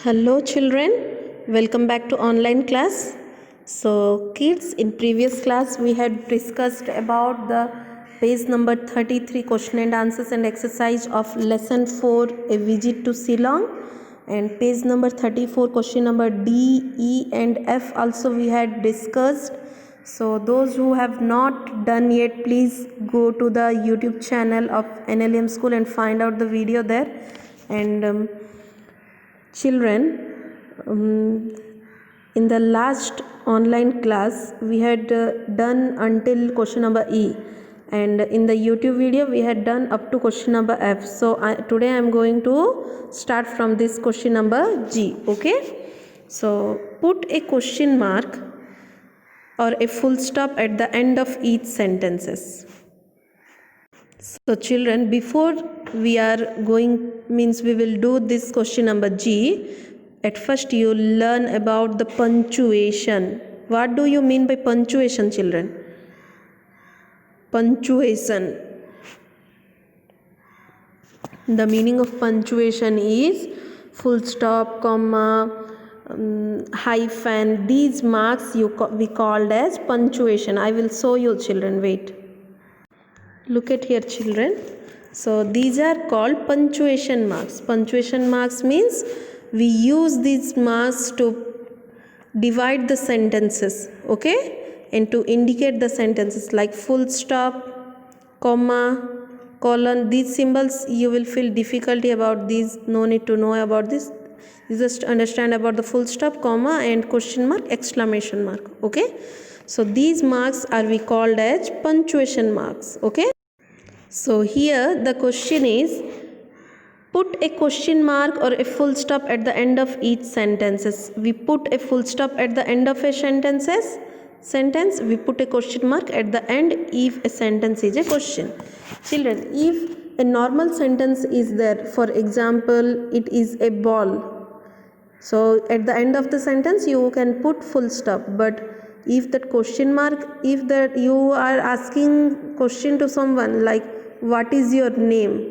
Hello children, welcome back to online class. So kids, in previous class we had discussed about the page number 33 question and answers and exercise of lesson 4 a visit to Shillong, and page number 34 question number D, E and F also we had discussed. So those who have not done yet, please go to the YouTube channel of NLM School and find out the video there. And children, in the last online class we had done until question number E, and in the YouTube video we had done up to question number F. So today I am going to start from this question number G. Okay, so put a question mark or a full stop at the end of each sentences. So children, before we are going, means we will do this question number G, at first you learn about the punctuation. What do you mean by punctuation, children? Punctuation. The meaning of punctuation is full stop, comma, hyphen. These marks we called as punctuation. I will show you, children. Wait. Look at here, children. So these are called punctuation marks. Punctuation marks means we use these marks to divide the sentences, okay, and to indicate the sentences, like full stop, comma, colon. These symbols you will feel difficulty about these. No need to know about this. You just understand about the full stop, comma and question mark, exclamation mark, okay. So these marks are we called as punctuation marks, okay. So here the question is, put a question mark or a full stop at the end of each sentences. We put a full stop at the end of a sentence. We put a question mark at the end if a sentence is a question. Children, if a normal sentence is there, for example, it is a ball. So at the end of the sentence you can put full stop, but if that question mark, if that you are asking question to someone like what is your name,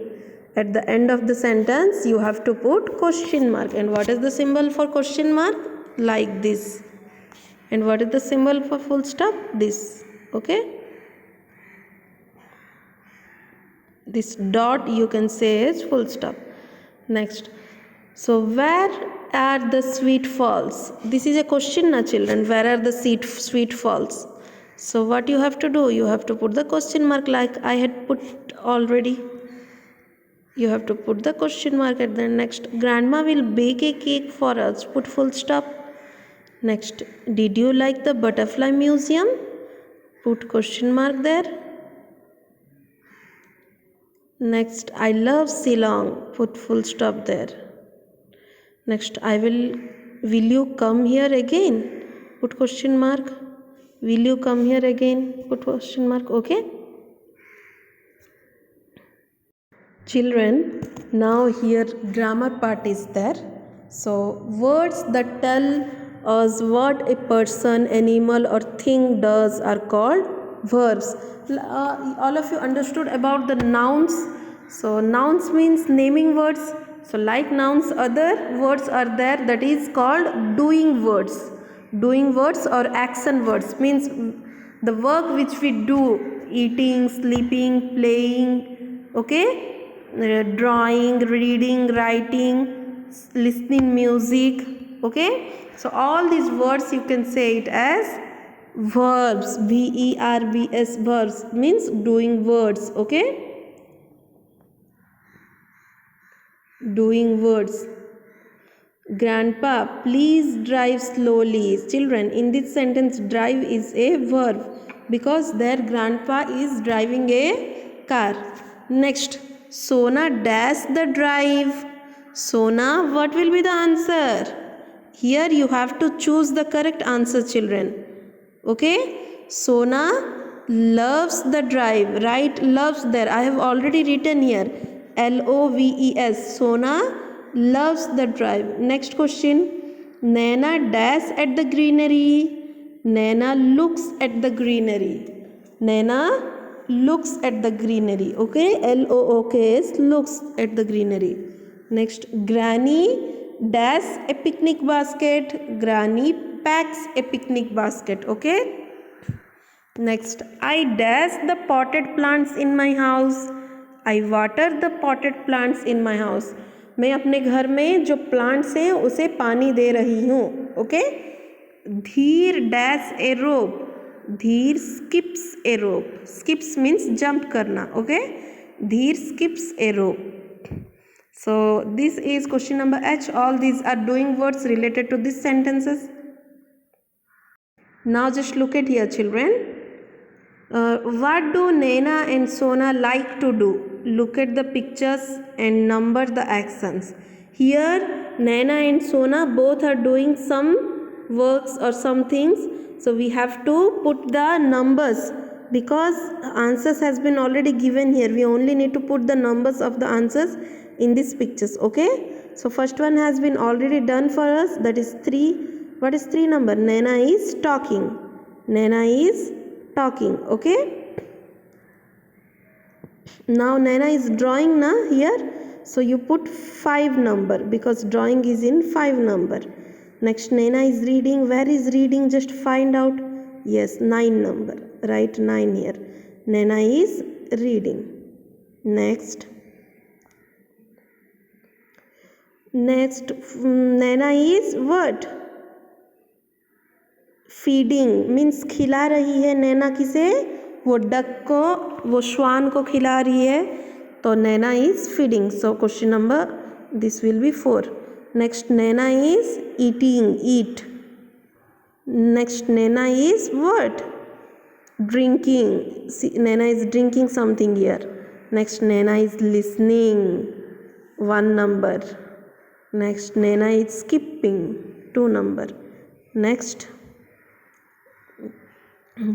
at the end of the sentence you have to put question mark. And what is the symbol for question mark? Like this. And what is the symbol for full stop? This, okay. This dot you can say is full stop. Next, so where are the sweet falls? This is a question now, children. Where are the sweet falls? So what you have to do? You have to put the question mark like I had put already. You have to put the question mark at the next. Grandma will bake a cake for us. Put full stop. Next, did you like the butterfly museum? Put question mark there. Next, I love Shillong. Put full stop there. Next, will you come here again? Put question mark. Will you come here again? Put question mark, okay? Children, now here grammar part is there. So words that tell us what a person, animal or thing does are called verbs. All of you understood about the nouns. So nouns means naming words. So like nouns, other words are there, that is called doing words. Doing words or action words means the work which we do, eating, sleeping, playing, okay, drawing, reading, writing, listening music, okay. So all these words you can say it as verbs. verbs, verbs means doing words, okay. Doing words. Grandpa, please drive slowly. Children, in this sentence drive is a verb because their grandpa is driving a car. Next, Sona dash the drive. Sona, what will be the answer? Here you have to choose the correct answer, children, okay. Sona loves the drive, right? Loves there, I have already written here, loves. Sona loves the drive. Next question, Naina dash at the greenery. Naina looks at the greenery. Naina looks at the greenery, okay. looks, looks at the greenery. Next, Granny dash a picnic basket. Granny packs a picnic basket. Okay. Next, I dash the potted plants in my house. I water the potted plants in my house. मैं अपने घर में जो plants हैं उसे पानी दे रही हूँ. ओके. धीर डैश ए रोप. धीर स्किप्स ए रोप. स्किप्स मीन्स जंप करना. ओके. धीर skips A rope. So this is question number H. All these are doing words related to these sentences. Now just look at here, children. What do Naina and Sona like to do? Look at the pictures and number the actions. Here Naina and Sona both are doing some works or some things. So we have to put the numbers because answers has been already given here. We only need to put the numbers of the answers in these pictures. Okay. So first one has been already done for us. That is 3. What is 3 number? Naina is talking. Naina is talking. Okay. Now Naina is drawing na here. So you put 5 number because drawing is in 5 number. Next, Naina is reading. Where is reading? Just find out. Yes, 9 number. Write 9 here. Naina is reading. Next, Naina is what? Feeding means खिला रही है. नैना किसे? वो duck को, वो श्वान को खिला रही है. तो Naina is feeding. So question number this will be 4. Next, Naina is eating. Eat. Next, Naina is what? Drinking. See, Naina is drinking something here. Next, Naina is listening. 1 number. Next, Naina is skipping. 2 number. Next,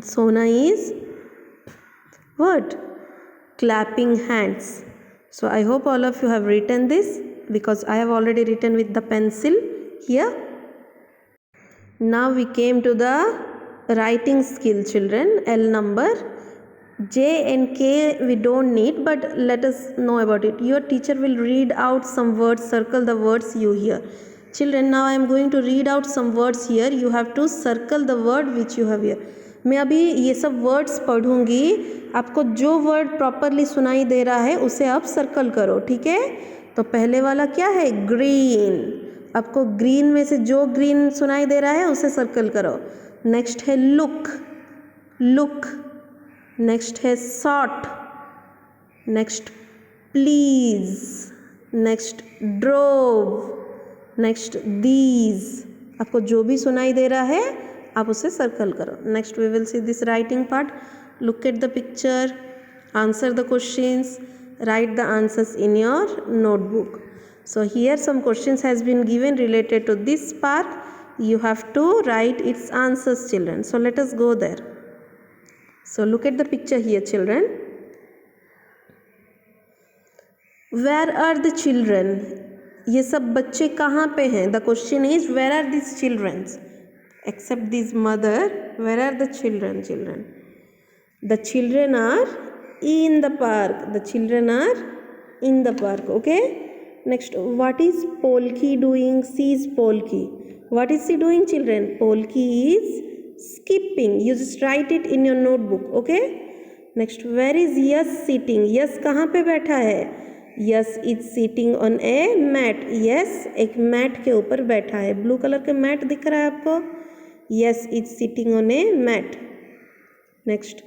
Sona is what? Clapping hands. So I hope all of you have written this because I have already written with the pencil here. Now we came to the writing skill, children. L number. J and K we don't need, but let us know about it. Your teacher will read out some words. Circle the words you hear. Children, now I am going to read out some words here. You have to circle the word which you have here. मैं अभी ये सब words पढ़ूंगी. आपको जो word properly सुनाई दे रहा है उसे आप सर्कल करो. ठीक है. तो पहले वाला क्या है? ग्रीन. आपको ग्रीन में से जो ग्रीन सुनाई दे रहा है उसे सर्कल करो. नेक्स्ट है लुक. लुक. नेक्स्ट है sought. Next please. Next drove. Next these. आपको जो भी सुनाई दे रहा है आप उसे सर्कल करो. Next we will see this writing part. Look at the picture, answer the questions, write the answers in your notebook. So here some questions has been given related to this part. You have to write its answers, children. So let us go there. So look at the picture here, children. Where are the children? ये सब बच्चे कहाँ पे हैं? The question is where are these children? Except this mother, where are the children? The children are in the park. The children are in the park. Okay. Next, what is Polki doing? She is Polki. What is she doing, children? Polki is skipping. You just write it in your notebook. Okay. Next, where is Yash sitting? Yash कहाँ पे बैठा है? Yash is sitting on a mat. Yash एक mat के ऊपर बैठा है. Blue colour के mat दिख रहा है आपको? Yash is sitting on a mat. Next,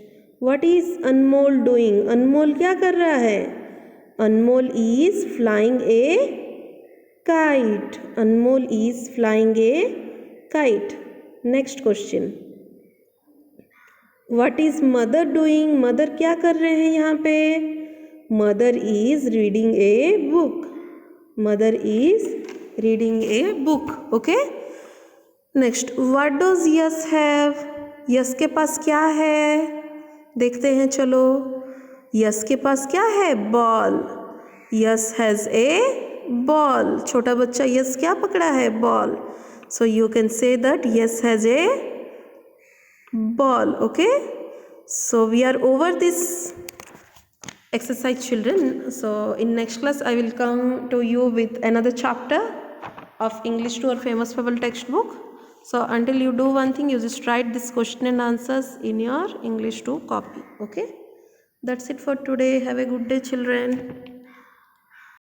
what is Anmol doing? Anmol क्या कर रहा है? Anmol is flying a kite. Anmol is flying a kite. Next question. What is mother doing? Mother क्या कर रहे हैं यहाँ पे? Mother is reading a book. Mother is reading a book. Okay. Next, what does Yash have? Yash के पास क्या है? देखते हैं चलो. यश के पास क्या है? Ball. Yash has a ball. छोटा बच्चा यश क्या पकड़ा है? Ball. So you can say that Yash has a ball. Okay. So we are over this exercise, children. So in next class I will come to you with another chapter. of English to or famous fable textbook. So until you do one thing, you just write this question and answers in your English 2 copy. Okay, that's it for today. Have a good day, children.